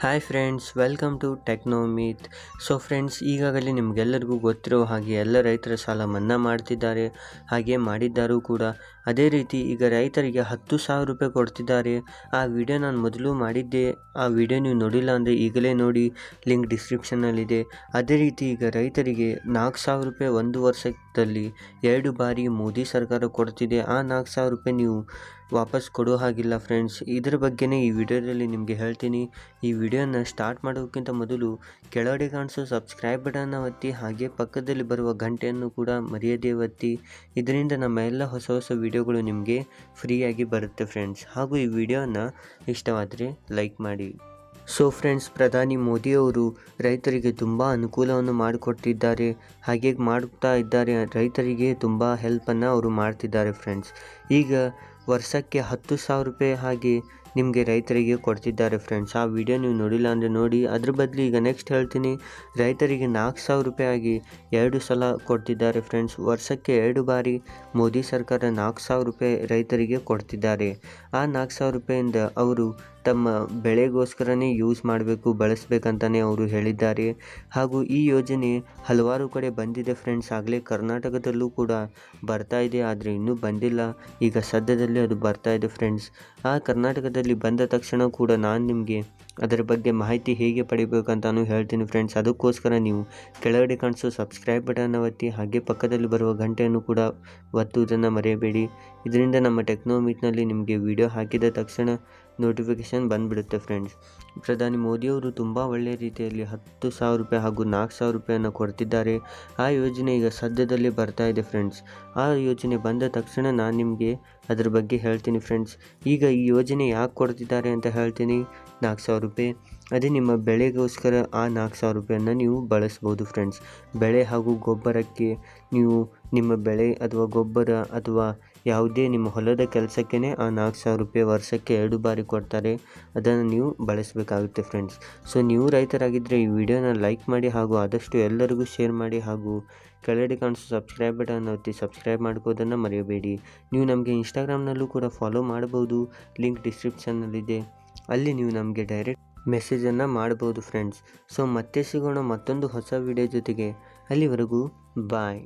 Hi friends, welcome to Technomith. So friends, ಈಗಾಗಲೇ ನಿಮಗೆಲ್ಲರಿಗೂ ಗೊತ್ತಿರೋ ಹಾಗೆ ಎಲ್ಲ ರೈತರ ಸಾಲ ಮನ್ನಾ ಮಾಡ್ತಿದ್ದಾರೆ, ಹಾಗೆ ಮಾಡಿದ್ದಾರೂ ಕೂಡ. ಅದೇ ರೀತಿ ಈಗ ರೈತರಿಗೆ 10,000 ರೂಪಾಯಿ ಕೊಡ್ತಿದ್ದಾರೆ. ಆ ವಿಡಿಯೋ ನಾನು ಮೊದಲು ಮಾಡಿದ್ದೆ. ಆ ವಿಡಿಯೋ ನೀವು ನೋಡಿಲ್ಲ ಅಂದರೆ ಈಗಲೇ ನೋಡಿ, ಲಿಂಕ್ ಡಿಸ್ಕ್ರಿಪ್ಷನ್ನಲ್ಲಿದೆ. ಅದೇ ರೀತಿ ಈಗ ರೈತರಿಗೆ 4,000 ರೂಪಾಯಿ ಒಂದು ವರ್ಷದಲ್ಲಿ 2 ಬಾರಿ ಮೋದಿ ಸರ್ಕಾರ ಕೊಡ್ತಿದೆ. ಆ 4,000 ರೂಪಾಯಿ ನೀವು ವಾಪಸ್ ಕೊಡೋ ಹಾಗಿಲ್ಲ ಫ್ರೆಂಡ್ಸ್. ಇದರ ಬಗ್ಗೆನೇ ಈ ವಿಡಿಯೋದಲ್ಲಿ ನಿಮಗೆ ಹೇಳ್ತೀನಿ. ಈ ವಿಡಿಯೋನ ಸ್ಟಾರ್ಟ್ ಮಾಡೋಕ್ಕಿಂತ ಮೊದಲು ಕೆಳಗಡೆ ಕಾಣಿಸೋ ಸಬ್ಸ್ಕ್ರೈಬ್ ಬಟನ್ನ ಒತ್ತಿ, ಹಾಗೆ ಪಕ್ಕದಲ್ಲಿ ಬರುವ ಗಂಟೆಯನ್ನು ಕೂಡ ಮರೆಯದೇ ಒತ್ತಿ. ಇದರಿಂದ ನಮ್ಮ ಎಲ್ಲ ಹೊಸ ಹೊಸ ವಿಡಿಯೋಗಳು ನಿಮಗೆ ಫ್ರೀಯಾಗಿ ಬರುತ್ತೆ ಫ್ರೆಂಡ್ಸ್. ಹಾಗೂ ಈ ವಿಡಿಯೋನ ಇಷ್ಟವಾದರೆ ಲೈಕ್ ಮಾಡಿ. ಸೊ ಫ್ರೆಂಡ್ಸ್, ಪ್ರಧಾನಿ ಮೋದಿಯವರು ರೈತರಿಗೆ ತುಂಬ ಅನುಕೂಲವನ್ನು ಮಾಡಿಕೊಟ್ಟಿದ್ದಾರೆ, ಹಾಗೆ ಮಾಡ್ತಾ ಇದ್ದಾರೆ. ರೈತರಿಗೆ ತುಂಬ ಹೆಲ್ಪನ್ನು ಅವರು ಮಾಡ್ತಿದ್ದಾರೆ ಫ್ರೆಂಡ್ಸ್. ಈಗ ವರ್ಷಕ್ಕೆ 10,000 ರೂಪಾಯಿ ಹಾಗೆ ನಿಮಗೆ ರೈತರಿಗೆ ಕೊಡ್ತಿದ್ದಾರೆ ಫ್ರೆಂಡ್ಸ್. ಆ ವಿಡಿಯೋ ನೀವು ನೋಡಿಲ್ಲ ಅಂದರೆ ನೋಡಿ. ಅದ್ರ ಬದಲು ಈಗ ನೆಕ್ಸ್ಟ್ ಹೇಳ್ತೀನಿ, ರೈತರಿಗೆ 4,000 ರೂಪಾಯಿ ಆಗಿ 2 ಸಲ ಕೊಡ್ತಿದ್ದಾರೆ ಫ್ರೆಂಡ್ಸ್. ವರ್ಷಕ್ಕೆ 2 ಬಾರಿ ಮೋದಿ ಸರ್ಕಾರ 4,000 ರೂಪಾಯಿ ರೈತರಿಗೆ ಕೊಡ್ತಿದ್ದಾರೆ. ಆ 4,000 ರೂಪಾಯಿಂದ ಅವರು ತಮ್ಮ ಬೆಳೆಗೋಸ್ಕರನೇ ಯೂಸ್ ಮಾಡಬೇಕು, ಬಳಸಬೇಕಂತಲೇ ಅವರು ಹೇಳಿದ್ದಾರೆ. ಹಾಗೂ ಈ ಯೋಜನೆ ಹಲವಾರು ಕಡೆ ಬಂದಿದೆ ಫ್ರೆಂಡ್ಸ್. ಆಗಲೇ ಕರ್ನಾಟಕದಲ್ಲೂ ಕೂಡ ಬರ್ತಾ ಇದೆ, ಆದರೆ ಇನ್ನೂ ಬಂದಿಲ್ಲ. ಈಗ ಸದ್ಯದಲ್ಲೇ ಅದು ಬರ್ತಾ ಇದೆ ಫ್ರೆಂಡ್ಸ್. ಆ ಕರ್ನಾಟಕದಲ್ಲಿ ಬಂದ ತಕ್ಷಣ ಕೂಡ ನಾನು ನಿಮಗೆ ಅದರ ಬಗ್ಗೆ ಮಾಹಿತಿ ಹೇಗೆ ಪಡಿಬೇಕಂತಾನು ಹೇಳ್ತೀನಿ ಫ್ರೆಂಡ್ಸ್. ಅದಕ್ಕೋಸ್ಕರ ನೀವು ಕೆಳಗಡೆ ಕಾಣಿಸೋ ಸಬ್ಸ್ಕ್ರೈಬ್ ಬಟನ್ನ ಒತ್ತಿ, ಹಾಗೆ ಪಕ್ಕದಲ್ಲಿ ಬರುವ ಗಂಟೆಯನ್ನು ಕೂಡ ಒತ್ತುವುದನ್ನು ಮರೆಯಬೇಡಿ. ಇದರಿಂದ ನಮ್ಮ ಟೆಕ್ನೋಮಿತ್ನಲ್ಲಿ ನಿಮಗೆ ವಿಡಿಯೋ ಹಾಕಿದ ತಕ್ಷಣ ನೋಟಿಫಿಕೇಷನ್ ಬಂದುಬಿಡುತ್ತೆ ಫ್ರೆಂಡ್ಸ್. ಪ್ರಧಾನಿ ಮೋದಿಯವರು ತುಂಬ ಒಳ್ಳೆಯ ರೀತಿಯಲ್ಲಿ 10,000 ರೂಪಾಯಿ ಹಾಗೂ 4,000 ರೂಪಾಯಿಯನ್ನು ಕೊಡ್ತಿದ್ದಾರೆ. ಆ ಯೋಜನೆ ಈಗ ಸದ್ಯದಲ್ಲೇ ಬರ್ತಾ ಇದೆ ಫ್ರೆಂಡ್ಸ್. ಆ ಯೋಜನೆ ಬಂದ ತಕ್ಷಣ ನಾನು ನಿಮಗೆ ಅದ್ರ ಬಗ್ಗೆ ಹೇಳ್ತೀನಿ ಫ್ರೆಂಡ್ಸ್. ಈಗ ಈ ಯೋಜನೆ ಯಾಕೆ ಕೊಡ್ತಿದ್ದಾರೆ ಅಂತ ಹೇಳ್ತೀನಿ. 4,000 ರೂಪಾಯಿ ಅದೇ ನಿಮ್ಮ ಬೆಳೆಗೋಸ್ಕರ ಆ 4,000 ರೂಪಾಯಿಯನ್ನು ನೀವು ಬಳಸ್ಬೋದು ಫ್ರೆಂಡ್ಸ್. ಬೆಳೆ ಹಾಗೂ ಗೊಬ್ಬರಕ್ಕೆ ನೀವು ನಿಮ್ಮ ಬೆಳೆ ಅಥವಾ ಗೊಬ್ಬರ ಅಥವಾ ಯಾವುದೇ ನಿಮ್ಮ ಹೊಲದ ಕೆಲಸಕ್ಕೇ ಆ 4,000 ರೂಪಾಯಿ ವರ್ಷಕ್ಕೆ 2 ಬಾರಿ ಕೊಡ್ತಾರೆ. ಅದನ್ನು ನೀವು ಬಳಸಬೇಕಾಗುತ್ತೆ ಫ್ರೆಂಡ್ಸ್. ಸೊ ನೀವು ರೈತರಾಗಿದ್ದರೆ ಈ ವಿಡಿಯೋನ ಲೈಕ್ ಮಾಡಿ, ಹಾಗೂ ಆದಷ್ಟು ಎಲ್ಲರಿಗೂ ಶೇರ್ ಮಾಡಿ, ಹಾಗೂ ಕೆಳಗಡೆ ಕಾಣಿಸೋ ಸಬ್ಸ್ಕ್ರೈಬ್ ಬಟನ್ ಒತ್ತಿ ಸಬ್ಸ್ಕ್ರೈಬ್ ಮಾಡ್ಕೋದನ್ನು ಮರೆಯಬೇಡಿ. ನೀವು ನಮಗೆ ಇನ್ಸ್ಟಾಗ್ರಾಮ್ನಲ್ಲೂ ಕೂಡ ಫಾಲೋ ಮಾಡ್ಬೋದು, ಲಿಂಕ್ ಡಿಸ್ಕ್ರಿಪ್ಷನ್ನಲ್ಲಿದೆ. ಅಲ್ಲಿ ನೀವು ನಮಗೆ ಡೈರೆಕ್ಟ್ ಮೆಸೇಜನ್ನು ಮಾಡ್ಬೋದು ಫ್ರೆಂಡ್ಸ್. ಸೊ ಮತ್ತೆ ಸಿಗೋಣ ಮತ್ತೊಂದು ಹೊಸ ವಿಡಿಯೋ ಜೊತೆಗೆ. ಅಲ್ಲಿವರೆಗೂ ಬಾಯ್.